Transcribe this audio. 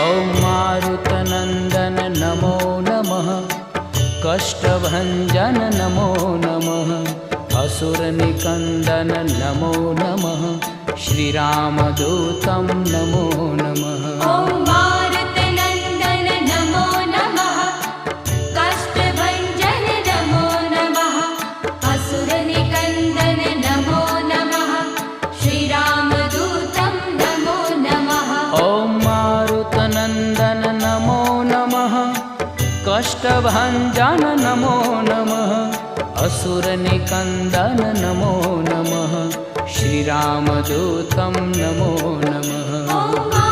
ॐ मारुतनन्दन नमो नमः, कष्टभञ्जन नमो नमः, असुरनिकन्दन नमो नमः, श्रीरामदूतं नमो नमः। ॐ मारुतनन्दन नमो नमः, कष्टभञ्जन नमो नमः, असुरनिकन्दन नमो नमः, श्रीरामदूतं नमो नमः। ॐ मारुतनन्दन नमो नमः, कष्टभञ्जन नमो नमः, असुरनिकन्दन नमो नमः, श्रीरामदूतं नमो नमः।